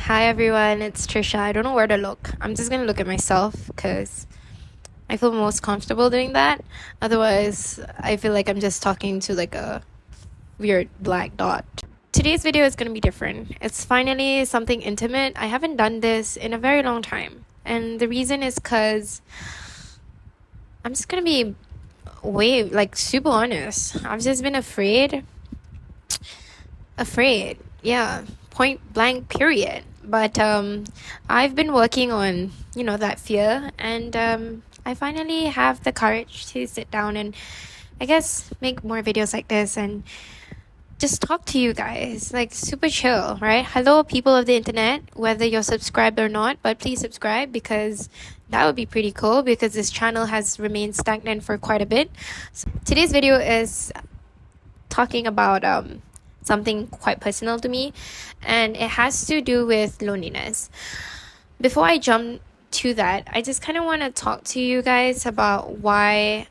Hi everyone, it's Trisha. I don't know where to look. I'm just gonna look at myself because I feel most comfortable doing that. Otherwise, I feel like I'm just talking to like a weird black dot. Today's video is gonna be different. It's finally something intimate. I haven't done this in a very long time. And the reason is because I'm just gonna be super honest. I've just been afraid. Yeah, point blank period. But I've been working on that fear, and I finally have the courage to sit down and I guess make more videos like this and just talk to you guys, like super chill, right? Hello people of the internet, whether you're subscribed or not, but please subscribe because that would be pretty cool because this channel has remained stagnant for quite a bit. So today's video is talking about something quite personal to me, and it has to do with loneliness. Before I jump to that, I just kind of want to talk to you guys about why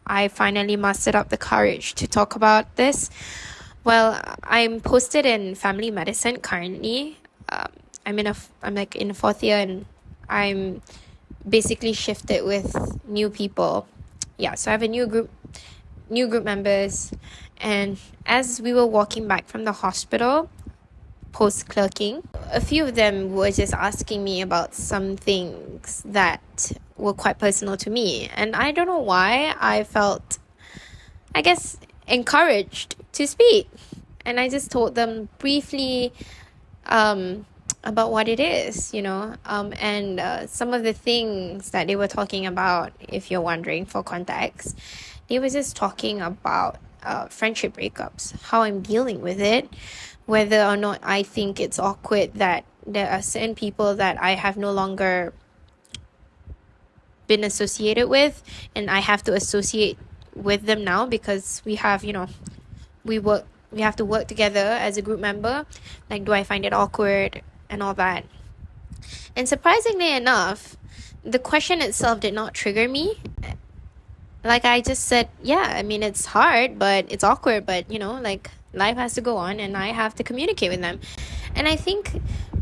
I finally mustered up the courage to talk about this. Well, I'm posted in family medicine currently. I'm like in fourth year, and I'm basically shifted with new people. Yeah, so I have a new group members, and as we were walking back from the hospital post clerking, a few of them were just asking me about some things that were quite personal to me, and I don't know why I felt, I guess, encouraged to speak. And I just told them briefly about what it is, and some of the things that they were talking about. If you're wondering, for context, they were just talking about friendship breakups, how I'm dealing with it, whether or not I think it's awkward that there are certain people that I have no longer been associated with, and I have to associate with them now because we have, we have to work together as a group member. Like, do I find it awkward and all that? And surprisingly enough, the question itself did not trigger me. Like, I just said, yeah, I mean, it's hard, but it's awkward, but life has to go on and I have to communicate with them. And I think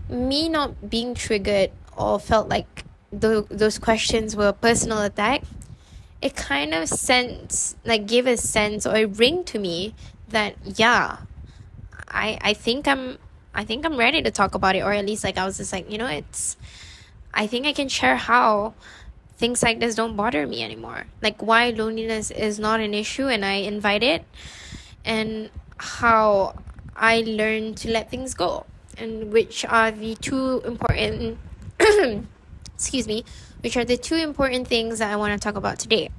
me not being triggered or felt like those questions were a personal attack, it kind of gave a sense or a ring to me that, yeah, I think I'm ready to talk about it. Or at least, like, I was just like, I think I can share how things like this don't bother me anymore. Like, why loneliness is not an issue and I invite it, and how I learn to let things go, and which are the two important which are the two important things that I want to talk about today.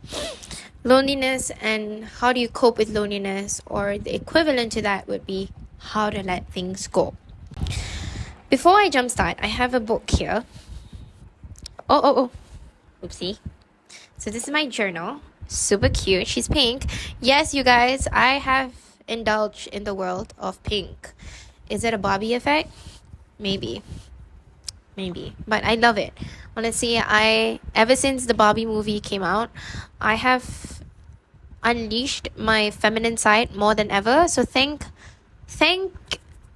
Loneliness and how do you cope with loneliness, or the equivalent to that would be how to let things go. Before I jumpstart, I have a book here. Oopsie. So this is my journal. Super cute. She's pink. Yes, you guys, I have indulged in the world of pink. Is it a Barbie effect? Maybe. But I love it. Honestly, ever since the Barbie movie came out, I have unleashed my feminine side more than ever. So thank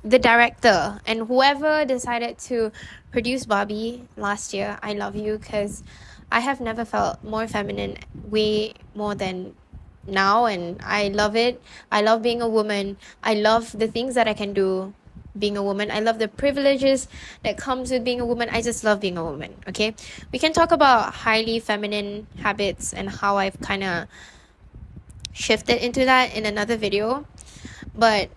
the director and whoever decided to produce Barbie last year. I love you, because I have never felt more feminine way more than now, and I love it. I love being a woman. I love the things that I can do being a woman. I love the privileges that comes with being a woman. I just love being a woman. Okay, we can talk about highly feminine habits and how I've kind of shifted into that in another video. But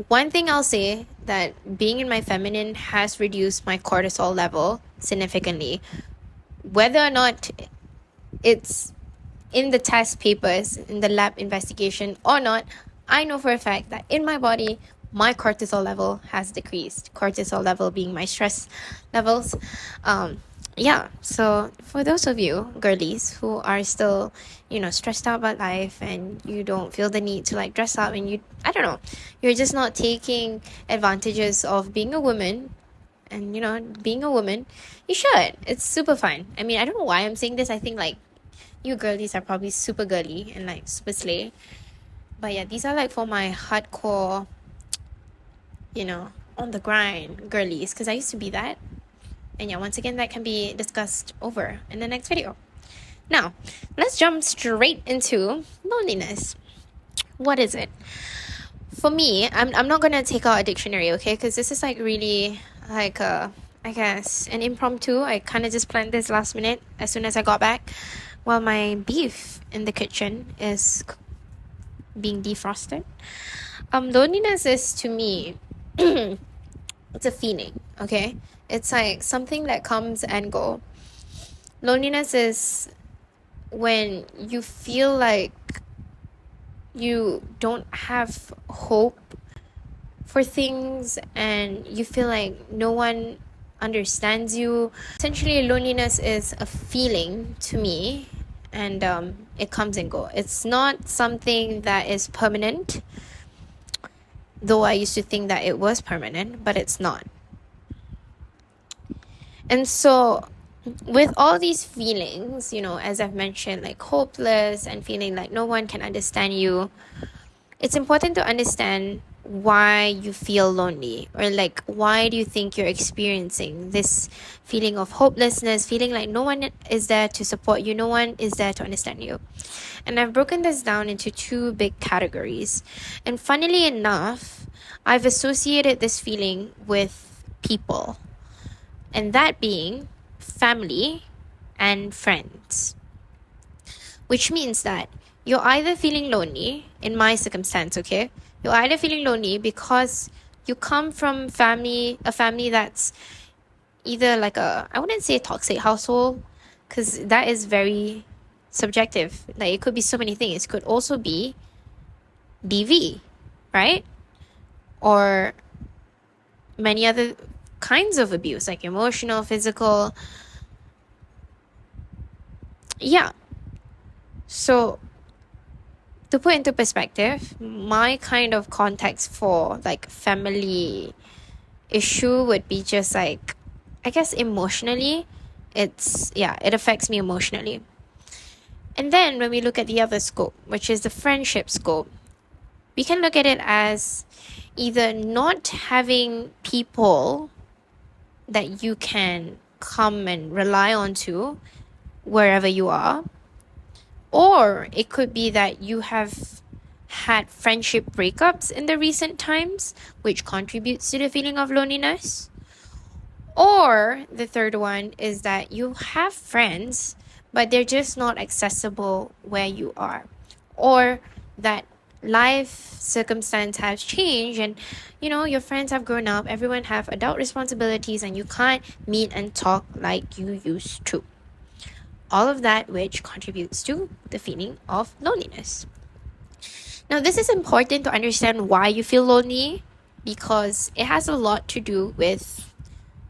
one thing I'll say, that being in my feminine has reduced my cortisol level significantly. Whether or not it's in the test papers, in the lab investigation or not, I know for a fact that in my body, my cortisol level has decreased. Cortisol level being my stress levels. Yeah, so for those of you girlies who are still, stressed out about life, and you don't feel the need to like dress up, and you're just not taking advantages of being a woman, and being a woman, you should. It's super fun. I mean, I don't know why I'm saying this. I think like you girlies are probably super girly and like super slay. But yeah, these are like for my hardcore, on the grind girlies, because I used to be that. And yeah, once again, that can be discussed over in the next video. Now, let's jump straight into loneliness. What is it? For me, I'm not gonna take out a dictionary, okay? Because this is like really like I guess an impromptu. I kind of just planned this last minute as soon as I got back, while my beef in the kitchen is being defrosted. Loneliness is, to me, it's a feeling, okay? It's like something that comes and go. Loneliness is when you feel like you don't have hope for things and you feel like no one understands you. Essentially, loneliness is a feeling to me, and it comes and goes. It's not something that is permanent, though I used to think that it was permanent, but it's not. And so with all these feelings, as I've mentioned, like hopeless and feeling like no one can understand you, it's important to understand why you feel lonely, or like why do you think you're experiencing this feeling of hopelessness, feeling like no one is there to support you, no one is there to understand you. And I've broken this down into two big categories. And funnily enough, I've associated this feeling with people, and that being family and friends. Which means that you're either feeling lonely, in my circumstance, okay? You're either feeling lonely because you come from a family that's either like I wouldn't say toxic household, because that is very subjective. Like, it could be so many things. It could also be DV, right? Or many other kinds of abuse, like emotional, physical. Yeah. So to put into perspective, my kind of context for like family issue would be just like, I guess emotionally, it affects me emotionally. And then when we look at the other scope, which is the friendship scope, we can look at it as either not having people that you can come and rely on to wherever you are, or it could be that you have had friendship breakups in the recent times, which contributes to the feeling of loneliness. Or the third one is that you have friends, but they're just not accessible where you are, or that life circumstance has changed and your friends have grown up, everyone have adult responsibilities, and you can't meet and talk like you used to. All of that which contributes to the feeling of loneliness. Now, this is important to understand why you feel lonely, because it has a lot to do with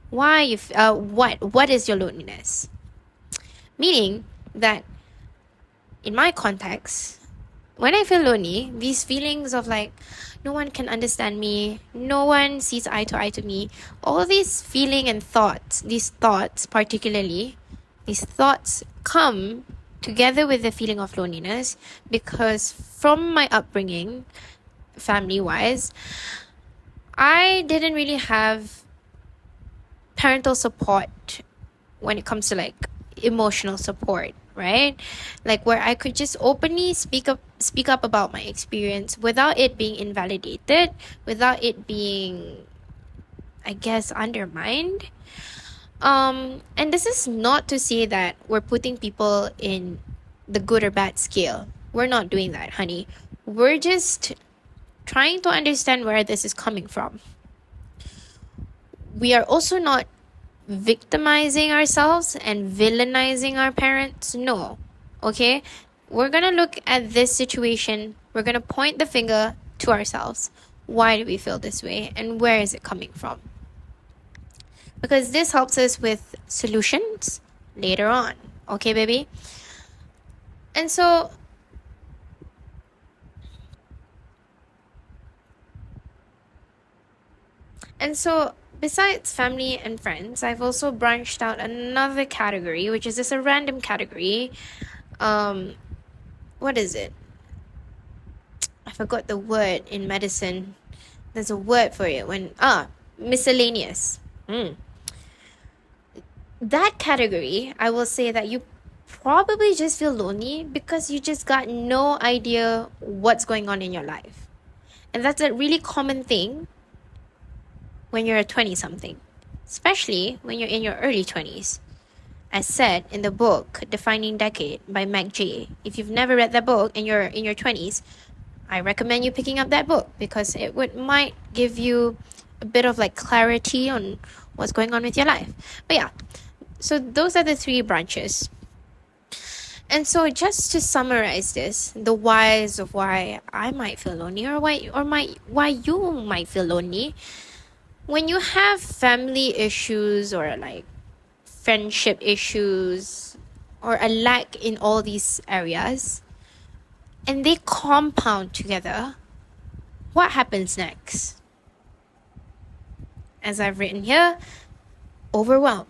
why you what is your loneliness. Meaning that in my context, when I feel lonely, these feelings of like no one can understand me, no one sees eye to eye to me, all these feeling and thoughts, these thoughts come together with the feeling of loneliness, because from my upbringing, family-wise, I didn't really have parental support when it comes to like emotional support, right? Like where I could just openly speak up about my experience without it being invalidated, without it being, I guess, undermined. And this is not to say that we're putting people in the good or bad scale. We're not doing that, honey. We're just trying to understand where this is coming from. We are also not victimizing ourselves and villainizing our parents. No. Okay? We're gonna look at this situation. We're gonna point the finger to ourselves. Why do we feel this way? And where is it coming from? Because this helps us with solutions later on. Okay, baby? And so besides family and friends, I've also branched out another category, which is just a random category. What is it? I forgot the word in medicine. There's a word for it when miscellaneous. That category, I will say that you probably just feel lonely because you just got no idea what's going on in your life. And that's a really common thing when you're a 20-something, especially when you're in your early 20s. As said in the book Defining Decade by Meg J. If you've never read that book and you're in your 20s, I recommend you picking up that book because it might give you a bit of like clarity on what's going on with your life. But yeah, so those are the 3 branches. And so just to summarize this, the whys of why I might feel lonely or why you might feel lonely. When you have family issues or like friendship issues or a lack in all these areas and they compound together, what happens next? As I've written here, overwhelm.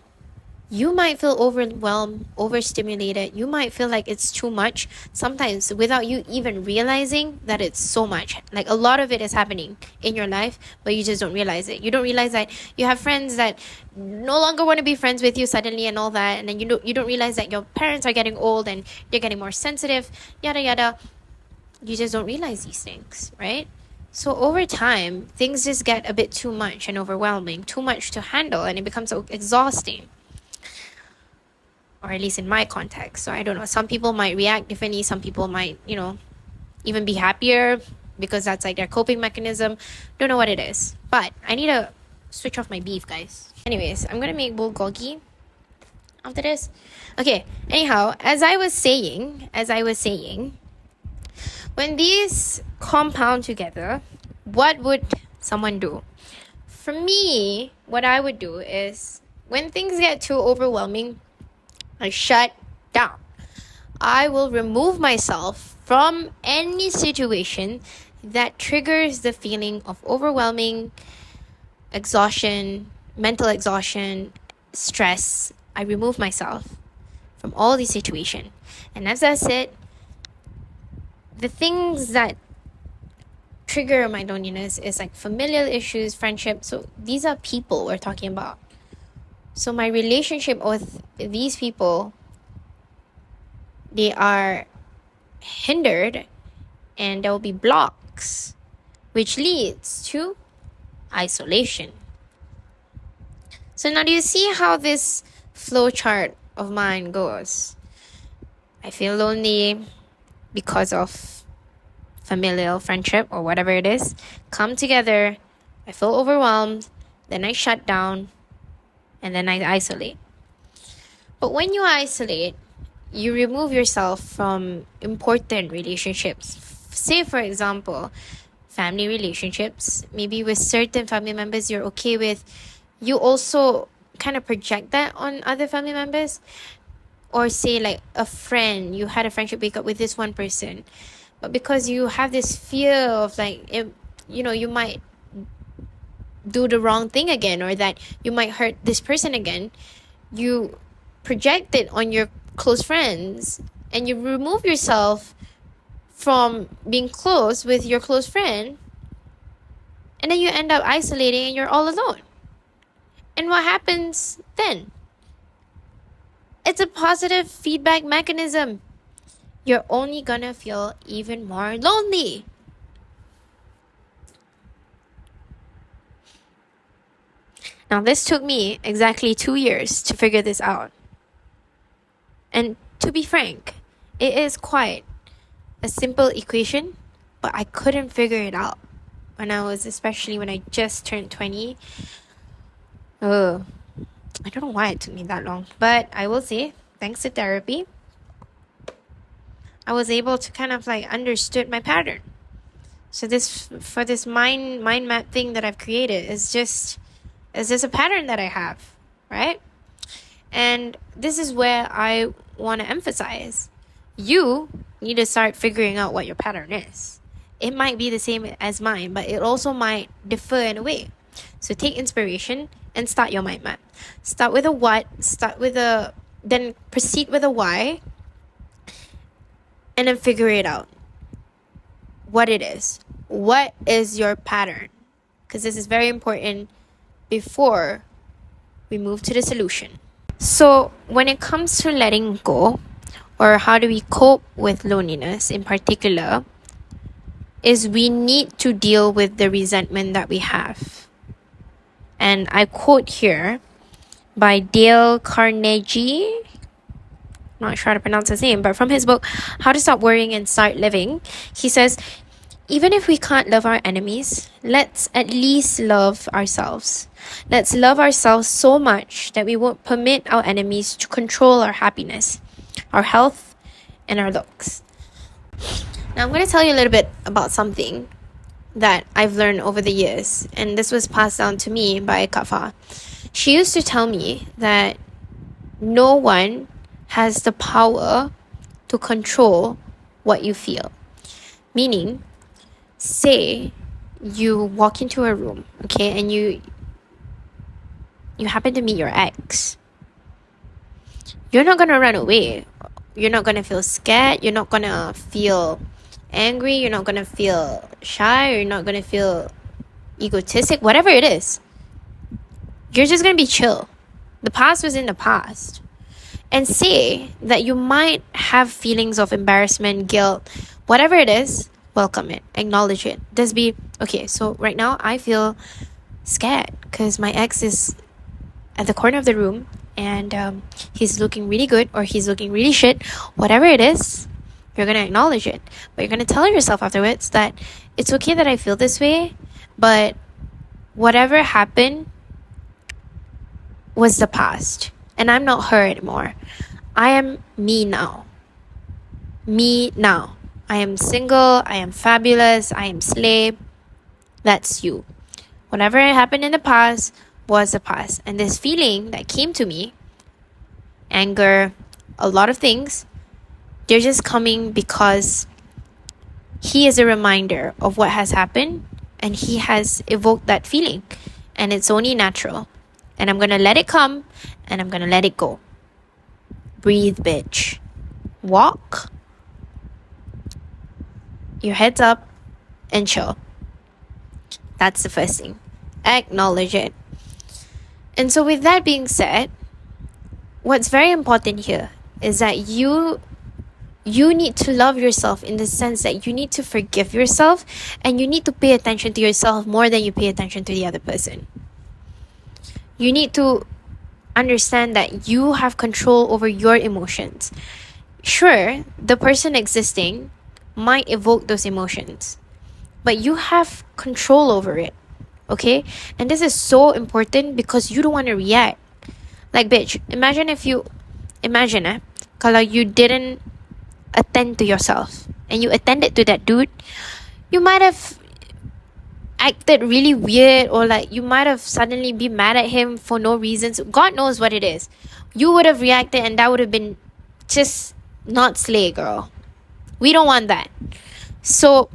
You might feel overwhelmed, overstimulated. You might feel like it's too much sometimes without you even realizing that it's so much. Like a lot of it is happening in your life, but you just don't realize it. You don't realize that you have friends that no longer want to be friends with you suddenly and all that. And then you don't realize that your parents are getting old and they're getting more sensitive, yada, yada. You just don't realize these things, right? So over time, things just get a bit too much and overwhelming, too much to handle, and it becomes so exhausting. Or at least in my context. So I don't know. Some people might react differently. Some people might, even be happier because that's like their coping mechanism. Don't know what it is. But I need to switch off my beef, guys. Anyways, I'm going to make bulgogi after this. Okay. Anyhow, as I was saying, when these compound together, what would someone do? For me, what I would do is when things get too overwhelming, I shut down. I will remove myself from any situation that triggers the feeling of overwhelming exhaustion, mental exhaustion, stress. I remove myself from all these situations. And as I said, the things that trigger my loneliness is like familial issues, friendship. So these are people we're talking about. So my relationship with these people, they are hindered and there will be blocks, which leads to isolation. So now do you see how this flowchart of mine goes? I feel lonely because of familial friendship or whatever it is. Come together, I feel overwhelmed, then I shut down, and then I isolate. But when you isolate, you remove yourself from important relationships. Say, for example, family relationships. Maybe with certain family members you're okay with. You also kind of project that on other family members. Or say like a friend, you had a friendship breakup with this one person. But because you have this fear of like, you might do the wrong thing again or that you might hurt this person again, you project it on your close friends and you remove yourself from being close with your close friend, and then you end up isolating and you're all alone. And what happens then? It's a positive feedback mechanism. You're only gonna feel even more lonely. Now, this took me exactly 2 years to figure this out. And to be frank, it is quite a simple equation, but I couldn't figure it out especially when I just turned 20. I don't know why it took me that long, but I will say, thanks to therapy, I was able to kind of like understood my pattern. So this mind map thing that I've created is just a pattern that I have, right? And this is where I want to emphasize. You need to start figuring out what your pattern is. It might be the same as mine, but it also might differ in a way. So take inspiration and start your mind map. Start with a what, then proceed with a why, and then figure it out. What it is. What is your pattern? Because this is very important before we move to the solution. So when it comes to letting go, or how do we cope with loneliness in particular, is we need to deal with the resentment that we have. And I quote here by Dale Carnegie, not sure how to pronounce his name, but from his book How to Stop Worrying and Start Living, he says, even if we can't love our enemies, let's at least love ourselves. Let's love ourselves so much that we won't permit our enemies to control our happiness, our health, and our looks. Now I'm going to tell you a little bit about something that I've learned over the years, and this was passed down to me by Kafa. She used to tell me that no one has the power to control what you feel. Meaning, say you walk into a room, okay, and you happen to meet your ex. You're not going to run away. You're not going to feel scared. You're not going to feel angry. You're not going to feel shy. You're not going to feel egotistic. Whatever it is, you're just going to be chill. The past was in the past. And say that you might have feelings of embarrassment, guilt, whatever it is, welcome it, acknowledge it. Just be, okay, so right now I feel scared because my ex is at the corner of the room and he's looking really good or he's looking really shit. Whatever it is, you're going to acknowledge it. But you're going to tell yourself afterwards that it's okay that I feel this way, but whatever happened was the past. And I'm not her anymore. I am me now. Me now. I am single. I am fabulous. I am slave. That's you. Whatever happened in the past was the past. And this feeling that came to me, anger, a lot of things, they're just coming because he is a reminder of what has happened and he has evoked that feeling. And it's only natural. And I'm going to let it come and I'm going to let it go. Breathe, bitch. Walk. Your head's up and chill. That's the first thing. Acknowledge it. And so with that being said, what's very important here is that you need to love yourself in the sense that you need to forgive yourself and you need to pay attention to yourself more than you pay attention to the other person. You need to understand that you have control over your emotions. Sure, the person existing might evoke those emotions, but you have control over it, okay? And this is so important because you don't want to react. Like, bitch, imagine kalau you didn't attend to yourself and you attended to that dude, you might have acted really weird, or like you might have suddenly be mad at him for no reasons. God knows what it is. You would have reacted and that would have been just not slay, girl. We don't want that. So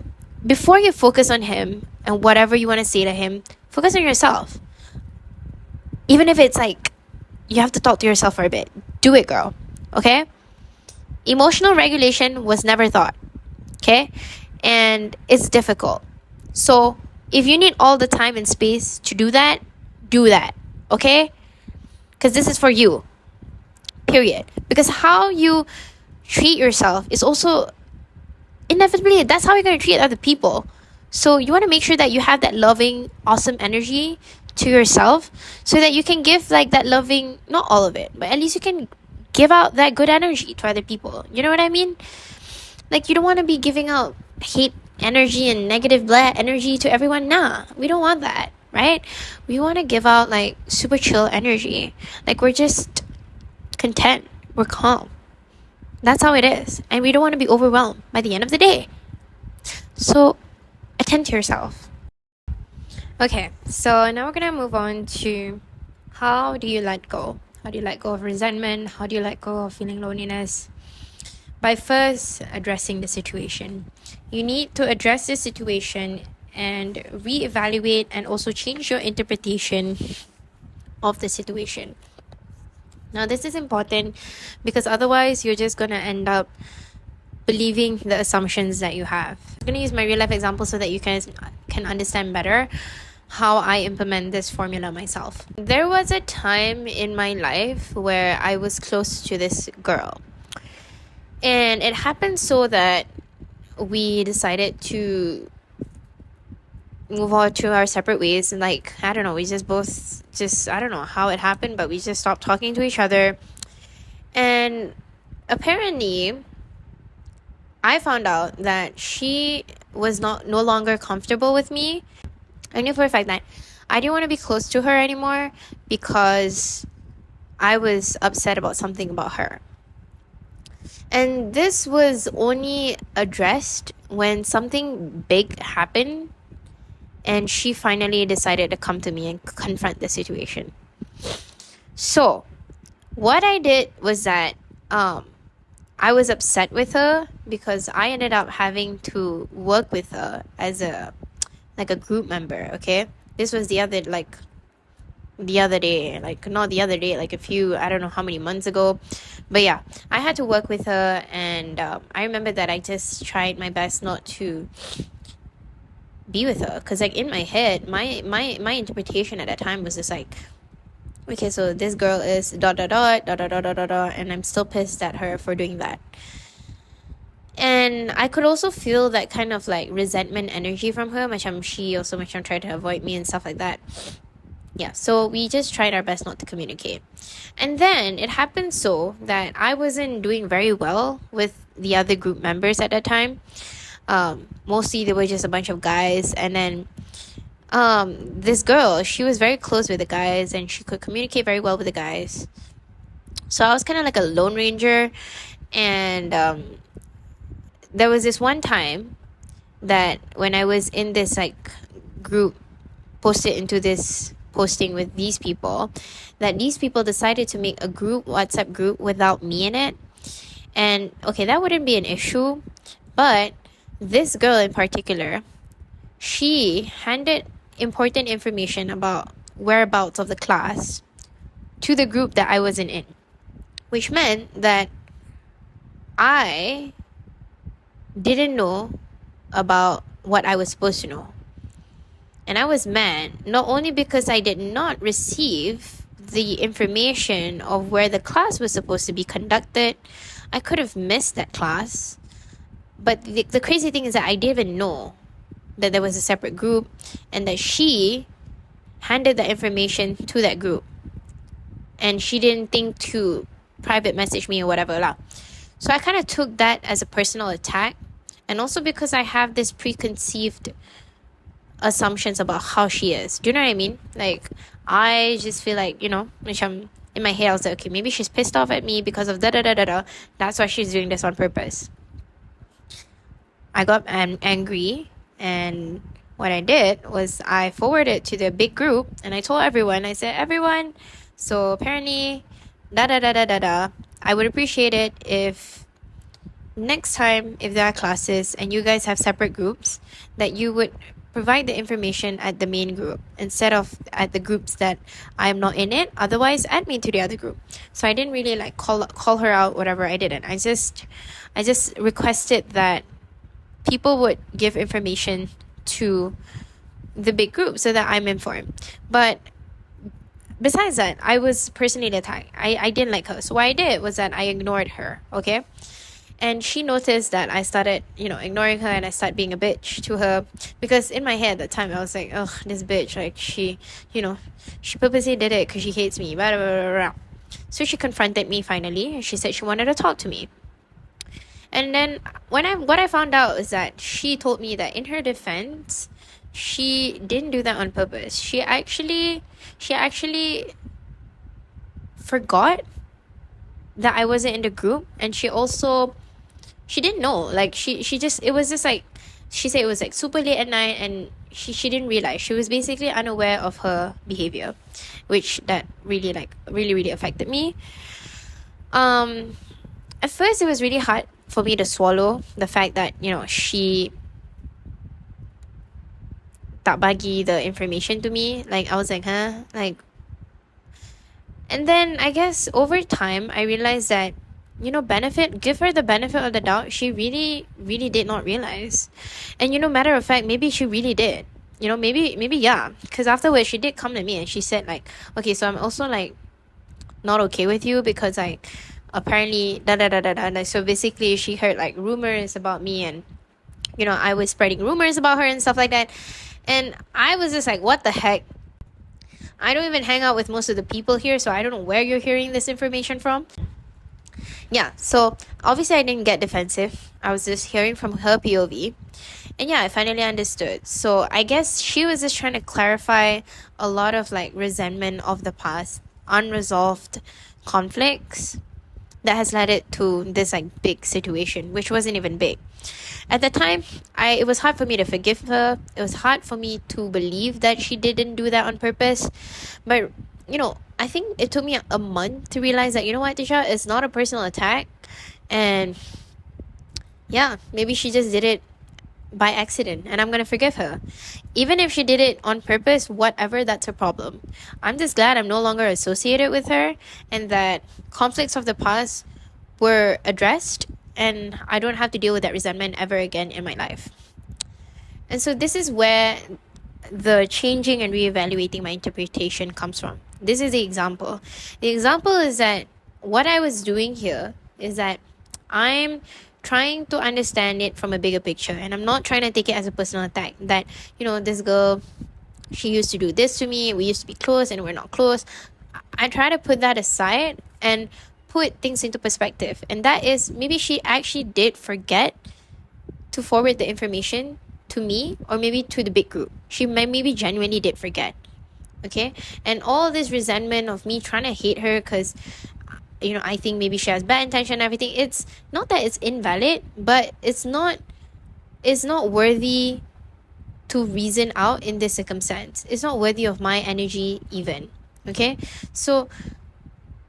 before you focus on him and whatever you want to say to him, focus on yourself. Even if it's like you have to talk to yourself for a bit, do it, girl. Okay? Emotional regulation was never thought. Okay? And it's difficult. So if you need all the time and space to do that, okay? Because this is for you, period. Because how you treat yourself is also, inevitably, that's how you're going to treat other people. So you want to make sure that you have that loving, awesome energy to yourself so that you can give like that loving, not all of it, but at least you can give out that good energy to other people. You know what I mean? Like, you don't want to be giving out hate energy and negative blah energy to everyone. Nah, we don't want that, right? We want to give out like super chill energy. Like, we're just content, we're calm. That's how it is. And we don't want to be overwhelmed by the end of the day. So attend to yourself. Okay, so now we're gonna move on to how do you let go? How do you let go of resentment? How do you let go of feeling loneliness? By first addressing the situation. You need to address the situation and reevaluate and also change your interpretation of the situation. Now, this is important because otherwise you're just going to end up believing the assumptions that you have. I'm going to use my real life example so that you guys can understand better. how I implement this formula myself. There was a time in my life where I was close to this girl, and it happened so that we decided to move on to our separate ways. And like, I don't know, we just both I don't know how it happened, but we just stopped talking to each other. And apparently I found out that she was no longer comfortable with me. I knew for a fact that I didn't want to be close to her anymore because I was upset about something about her. And this was only addressed when something big happened and she finally decided to come to me and confront the situation. So what I did was that I was upset with her because I ended up having to work with her as a group member. Okay, this was the other day, like not the other day, like a few, I don't know how many months ago, but yeah, I had to work with her. And I remember that I just tried my best not to be with her, because like in my head, my interpretation at that time was just like, okay, so this girl is dot dot dot dot dot dot dot dot, and I'm still pissed at her for doing that. And I could also feel that kind of like resentment energy from her, macam she also macam tried to avoid me and stuff like that. Yeah, so we just tried our best not to communicate. And then it happened so that I wasn't doing very well with the other group members at that time. Mostly they were just a bunch of guys, and then this girl, she was very close with the guys and she could communicate very well with the guys. So I was kind of like a lone ranger. And there was this one time that when I was in this like group, posted into this posting with these people, that these people decided to make a group, WhatsApp group, without me in it. And okay, that wouldn't be an issue, but this girl in particular, she handed important information about whereabouts of the class to the group that I wasn't in, which meant that I didn't know about what I was supposed to know. And I was mad, not only because I did not receive the information of where the class was supposed to be conducted. I could have missed that class. But the crazy thing is that I didn't even know that there was a separate group, and that she handed the information to that group. And she didn't think to private message me or whatever lah. So I kind of took that as a personal attack. And also because I have this preconceived assumptions about how she is. Do you know what I mean? Like, I just feel like, you know, in my head I was like, okay, maybe she's pissed off at me because of da-da-da-da-da. That's why she's doing this on purpose. I got angry, and what I did was I forwarded to the big group, and I told everyone, I said, everyone, so apparently da-da-da-da-da-da, I would appreciate it if next time, if there are classes and you guys have separate groups, that you would provide the information at the main group instead of at the groups that I'm not in it. Otherwise, add me to the other group. So I didn't really like call her out, whatever. I didn't. I just requested that people would give information to the big group so that I'm informed. But besides that, I was personally attacked. I didn't like her. So what I did was that I ignored her, okay? And she noticed that I started, ignoring her, and I started being a bitch to her. Because in my head at the time, I was like, oh, this bitch, like, she purposely did it because she hates me, blah, blah, blah, blah. So she confronted me finally, and she said she wanted to talk to me. And then what I found out is that she told me that in her defense, she didn't do that on purpose. She actually forgot that I wasn't in the group, and she didn't know. Like, it was just like, she said it was like super late at night, and she didn't realize. She was basically unaware of her behavior, which that really really affected me. At first it was really hard for me to swallow the fact that, she tak bagi the information to me. Like, I was like, huh? Like, and then I guess over time I realized that, give her the benefit of the doubt. She really, really did not realize. And matter of fact, maybe she really did. maybe yeah, because afterwards she did come to me and she said like, okay, so I'm also like not okay with you because like apparently da da da da da. Like, so basically she heard like rumors about me, and I was spreading rumors about her and stuff like that. And I was just like, what the heck? I don't even hang out with most of the people here, so I don't know where you're hearing this information from. Yeah, so obviously I didn't get defensive. I was just hearing from her POV. And yeah, I finally understood. So I guess she was just trying to clarify a lot of like resentment of the past, unresolved conflicts that has led it to this like big situation, which wasn't even big. At the time, it was hard for me to forgive her. It was hard for me to believe that she didn't do that on purpose. But, I think it took me a month to realize that, what, Tisha, it's not a personal attack. And yeah, maybe she just did it by accident, and I'm gonna forgive her. Even if she did it on purpose, whatever, that's her problem. I'm just glad I'm no longer associated with her, and that conflicts of the past were addressed, and I don't have to deal with that resentment ever again in my life. And so this is where the changing and reevaluating my interpretation comes from. This is the example. The example is that what I was doing here is that I'm trying to understand it from a bigger picture, and I'm not trying to take it as a personal attack that this girl, she used to do this to me, we used to be close and we're not close. I try to put that aside and put things into perspective, and that is maybe she actually did forget to forward the information to me, or maybe to the big group. She maybe genuinely did forget. Okay, and all this resentment of me trying to hate her because I think maybe she has bad intention and everything. It's not that it's invalid, but it's not worthy to reason out in this circumstance. It's not worthy of my energy even. Okay, so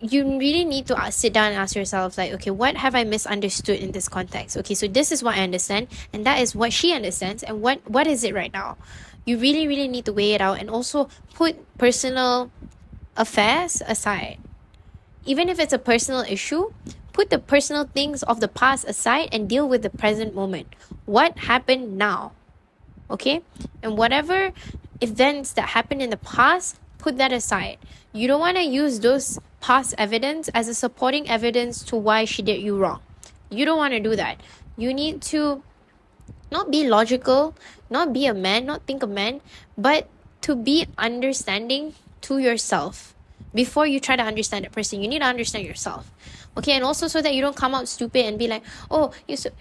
you really need to sit down and ask yourself like, okay, what have I misunderstood in this context? Okay, so this is what I understand, and that is what she understands, and what is it right now? You really, really need to weigh it out, and also put personal affairs aside. Even if it's a personal issue, put the personal things of the past aside and deal with the present moment. What happened now? Okay? And whatever events that happened in the past, put that aside. You don't want to use those past evidence as a supporting evidence to why she did you wrong. You don't want to do that. You need to not be logical, not be a man, not think a man, but to be understanding to yourself. Before you try to understand that person, you need to understand yourself. Okay, and also so that you don't come out stupid and be like, oh,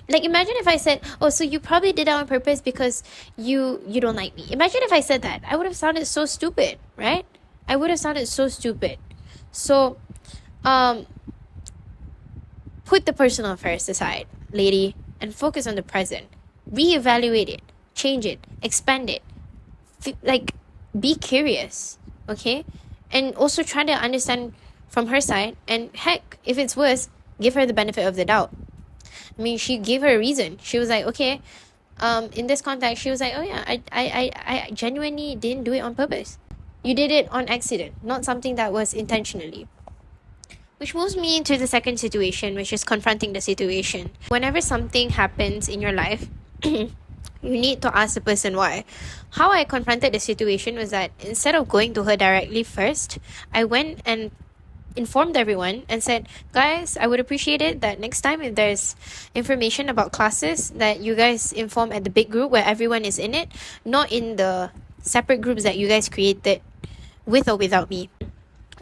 like imagine if I said, oh, so you probably did that on purpose because you don't like me. Imagine if I said that. I would have sounded so stupid, right? I would have sounded so stupid. So, put the personal affairs aside, lady, and focus on the present. Reevaluate it, change it, expand it. Be curious, okay? And also try to understand from her side, and heck, if it's worse, give her the benefit of the doubt. I mean, she gave her a reason. She was like, okay, in this context, she was like, oh yeah, I genuinely didn't do it on purpose. You did it on accident, not something that was intentionally. Which moves me into the second situation, which is confronting the situation. Whenever something happens in your life, you need to ask the person why. How I confronted the situation was that instead of going to her directly first, I went and informed everyone and said, guys, I would appreciate it that next time if there's information about classes, that you guys inform at the big group where everyone is in it, not in the separate groups that you guys created with or without me.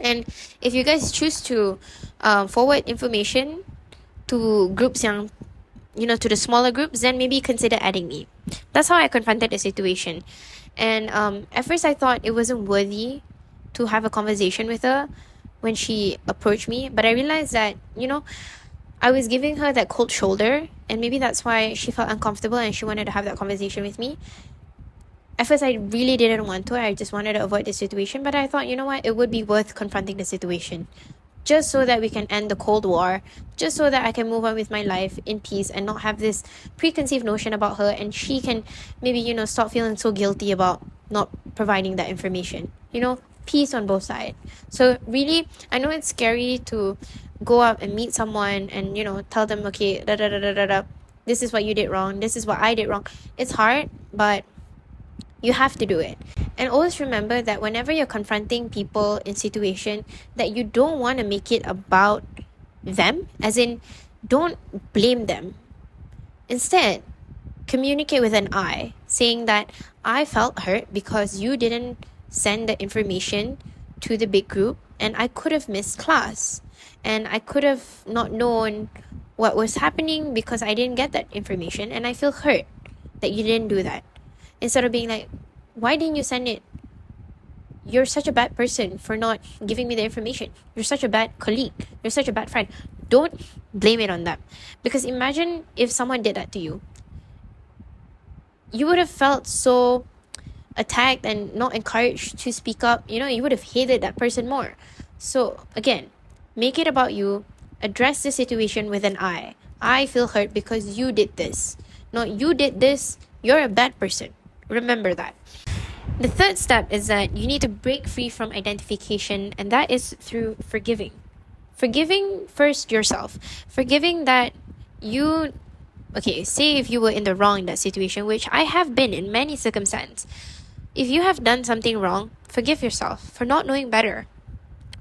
And if you guys choose to forward information to groups to the smaller groups, then maybe consider adding me. That's how I confronted the situation. And at first I thought it wasn't worthy to have a conversation with her when she approached me, but I realized that I was giving her that cold shoulder, and maybe that's why she felt uncomfortable and she wanted to have that conversation with me. At first I really didn't want to. I just wanted to avoid the situation, but I thought, you know what, it would be worth confronting the situation, just so that we can end the Cold War, just so that I can move on with my life in peace and not have this preconceived notion about her, and she can maybe stop feeling so guilty about not providing that information. Peace on both sides. So really, I know it's scary to go up and meet someone and tell them, okay, this is what you did wrong, this is what I did wrong. It's hard, but You have to do it. And always remember that whenever you're confronting people in situation, that you don't want to make it about them, as in don't blame them. Instead, communicate with an I, saying that I felt hurt because you didn't send the information to the big group, and I could have missed class, and I could have not known what was happening because I didn't get that information, and I feel hurt that you didn't do that. Instead of being like, why didn't you send it? You're such a bad person for not giving me the information. You're such a bad colleague. You're such a bad friend. Don't blame it on them. Because imagine if someone did that to you. You would have felt so attacked and not encouraged to speak up. You would have hated that person more. So again, make it about you. Address the situation with an I feel hurt because you did this. Not you did this. You're a bad person. Remember that. The third step is that you need to break free from identification, and that is through forgiving. Forgiving first yourself. Forgiving that you, say if you were in the wrong in that situation, which I have been in many circumstances. If you have done something wrong, forgive yourself for not knowing better.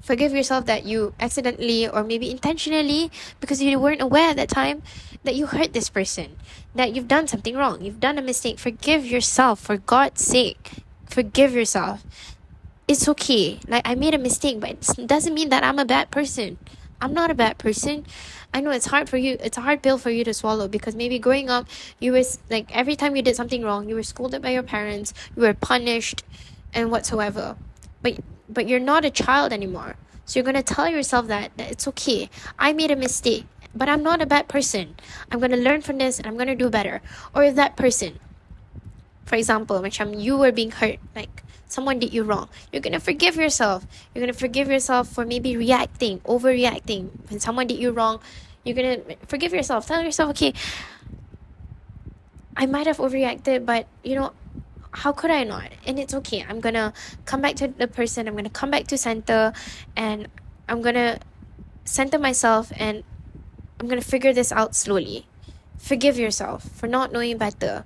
Forgive yourself that you accidentally or maybe intentionally, because you weren't aware at that time, that you hurt this person, that you've done something wrong, you've done a mistake. Forgive yourself, for God's sake. Forgive yourself. It's okay. Like, I made a mistake, but it doesn't mean that I'm a bad person. I'm not a bad person. I know it's hard for you. It's a hard pill for you to swallow, because maybe growing up, you was like, every time you did something wrong, you were scolded by your parents, you were punished, and whatsoever. But you're not a child anymore. So you're gonna tell yourself that it's okay. I made a mistake, but I'm not a bad person. I'm gonna learn from this, and I'm gonna do better. Or if that person, for example, macam you were being hurt, like someone did you wrong, you're gonna forgive yourself. You're gonna forgive yourself for maybe overreacting. When someone did you wrong, you're gonna forgive yourself. Tell yourself, okay, I might have overreacted, but how could I not? And it's okay. I'm gonna come back to the person. I'm gonna come back to center, and I'm gonna center myself, and I'm gonna figure this out slowly. Forgive yourself for not knowing better.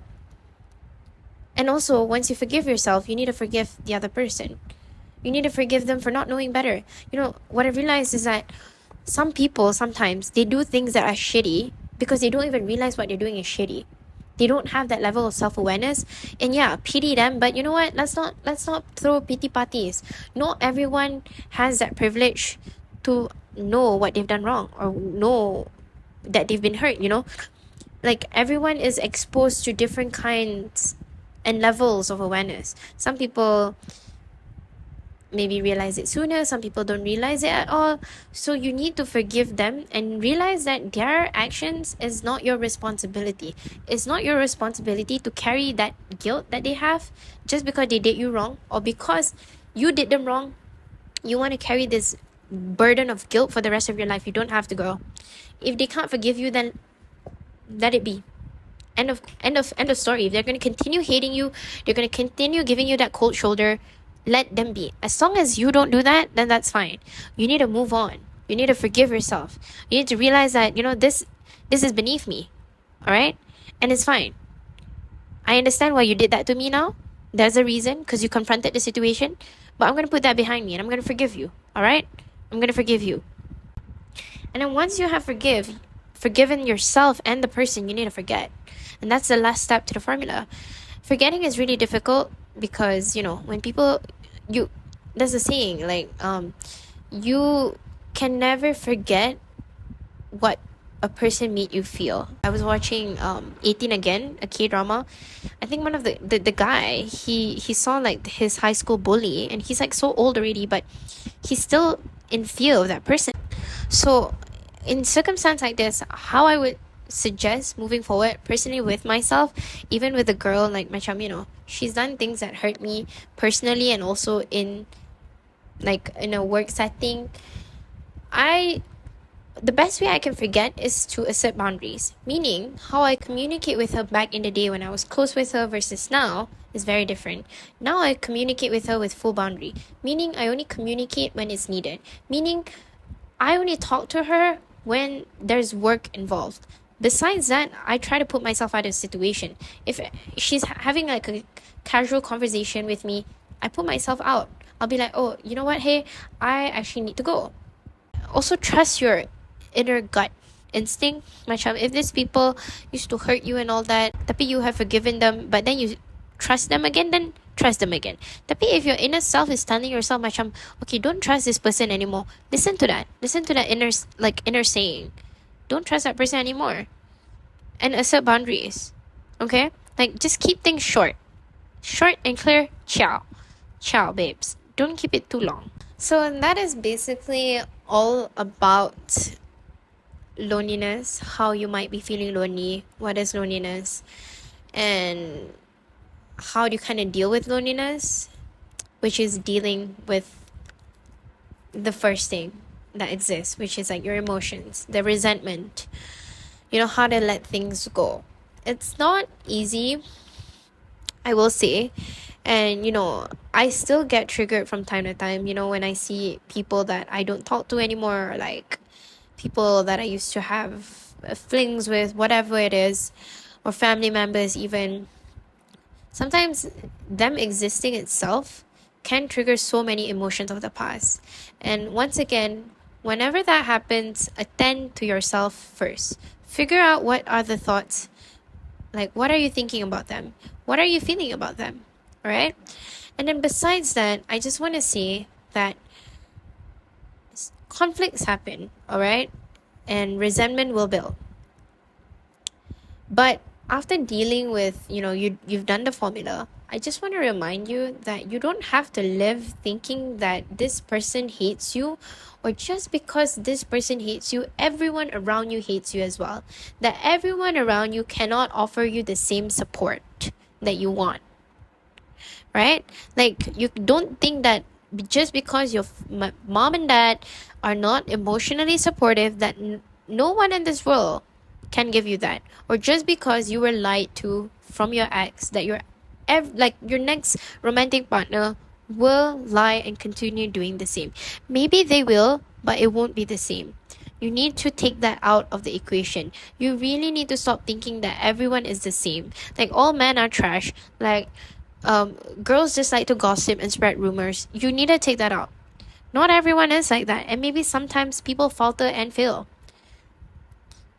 And also, once you forgive yourself, you need to forgive the other person. You need to forgive them for not knowing better. What I realized is that some people, sometimes, they do things that are shitty because they don't even realize what they're doing is shitty. They don't have that level of self-awareness. And yeah, pity them, but you know what? Let's not throw pity parties. Not everyone has that privilege to know what they've done wrong, or know that they've been hurt, Like, everyone is exposed to different kinds and levels of awareness. Some people maybe realize it sooner, some people don't realize it at all. So you need to forgive them and realize that their actions is not your responsibility. It's not your responsibility to carry that guilt that they have just because they did you wrong, or because you did them wrong. You want to carry this burden of guilt for the rest of your life. You don't have to, girl. If they can't forgive you, then let it be. End of story. If they're going to continue hating you, they're going to continue giving you that cold shoulder, let them be. As long as you don't do that, then that's fine. You need to move on. You need to forgive yourself. You need to realize that, this is beneath me. All right? And it's fine. I understand why you did that to me now. There's a reason, because you confronted the situation. But I'm going to put that behind me, and I'm going to forgive you. All right? I'm going to forgive you. And then once you have forgiven yourself and the person, you need to forget. And that's the last step to the formula. Forgetting is really difficult because, when people, there's a saying, like, you can never forget what a person made you feel. I was watching 18 Again, a K-drama. I think one of the guy, he saw like his high school bully, and he's like so old already, but he's still in fear of that person. So in circumstance like this, how I would suggest moving forward personally with myself, even with a girl, like macam, she's done things that hurt me personally, and also in a work setting, the best way I can forget is to assert boundaries. Meaning, how I communicate with her back in the day when I was close with her versus now is very different. Now I communicate with her with full boundary. Meaning, I only communicate when it's needed. Meaning, I only talk to her when there's work involved. besides that, I try to put myself out of the situation. If she's having like a casual conversation with me, I put myself out. I'll be like, oh, you know what, hey, I actually need to go. Also trust your inner gut instinct. Macam if these people used to hurt you and all that, tapi you have forgiven them, but then you trust them again, then trust them again. Tapi if your inner self is telling yourself macam, okay, don't trust this person anymore, listen to that inner saying. Don't trust that person anymore, and assert boundaries. Okay, like just keep things short and clear. Ciao babes, don't keep it too long. So that is basically all about loneliness, how you might be feeling lonely, what is loneliness, and how do you kind of deal with loneliness, which is dealing with the first thing that exists, which is like your emotions, the resentment, how to let things go. It's not easy, I will say. And I still get triggered from time to time, when I see people that I don't talk to anymore, or like people that I used to have flings with, whatever it is, or family members even. Sometimes them existing itself can trigger so many emotions of the past. And once again, whenever that happens, attend to yourself first. Figure out what are the thoughts, like what are you thinking about them? What are you feeling about them? All right? And then besides that, I just want to say that conflicts happen, all right? And resentment will build. But after dealing with, you've done the formula, I just want to remind you that you don't have to live thinking that this person hates you, or just because this person hates you, everyone around you hates you as well. That everyone around you cannot offer you the same support that you want. Right? Like, you don't think that just because your mom and dad are not emotionally supportive, that no one in this world can give you that. Or just because you were lied to from your ex, that your next romantic partner will lie and continue doing the same. Maybe they will, but it won't be the same. You need to take that out of the equation. You really need to stop thinking that everyone is the same. Like, all men are trash. Like, girls just like to gossip and spread rumors. You need to take that out. Not everyone is like that, and maybe sometimes people falter and fail.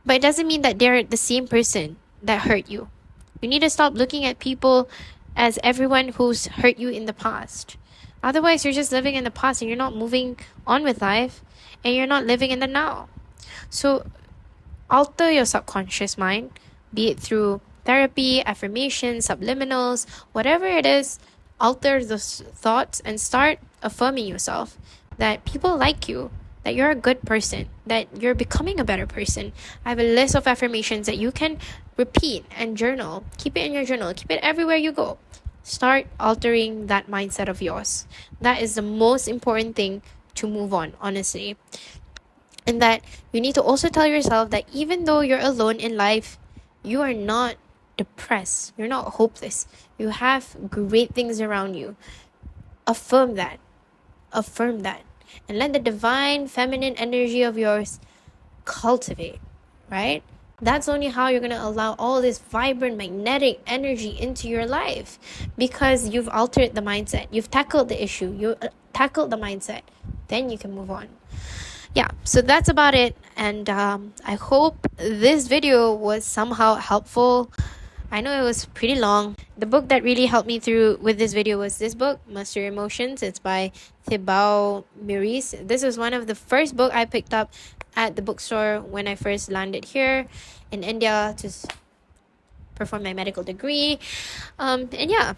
But it doesn't mean that they're the same person that hurt you. You need to stop looking at people as everyone who's hurt you in the past. Otherwise, you're just living in the past and you're not moving on with life, and you're not living in the now. So alter your subconscious mind, be it through therapy, affirmations, subliminals, whatever it is. Alter those thoughts and start affirming yourself that people like you, that you're a good person, that you're becoming a better person. I have a list of affirmations that you can repeat and journal. Keep it in your journal. Keep it everywhere you go. Start altering that mindset of yours. That is the most important thing to move on, honestly. And that you need to also tell yourself that even though you're alone in life, you are not depressed. You're not hopeless. You have great things around you. Affirm that. And let the divine feminine energy of yours cultivate, right? That's only how you're going to allow all this vibrant magnetic energy into your life, because you've altered the mindset. You've tackled the issue. You tackled the mindset. Then you can move on. Yeah, so that's about it. And I hope this video was somehow helpful. I know it was pretty long. The book that really helped me through with this video was this book, Master Your Emotions. It's by Thibaut Maurice. This was one of the first book I picked up at the bookstore when I first landed here in India to perform my medical degree. And yeah,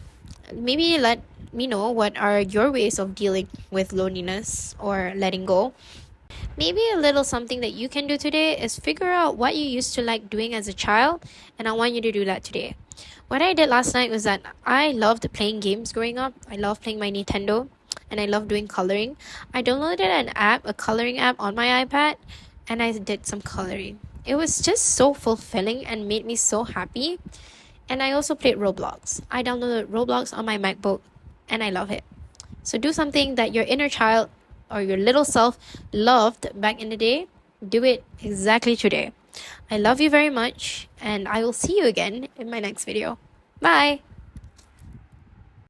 maybe let me know what are your ways of dealing with loneliness or letting go. Maybe a little something that you can do today is figure out what you used to like doing as a child, and I want you to do that today. What I did last night was that I loved playing games growing up. I loved playing my Nintendo, and I loved doing coloring. I downloaded a coloring app on my iPad, and I did some coloring. It was just so fulfilling and made me so happy. And I also played Roblox. I downloaded Roblox on my MacBook, and I love it. So do something that your inner child or your little self loved back in the day. Do it exactly today. I love you very much, and I will see you again in my next video. Bye!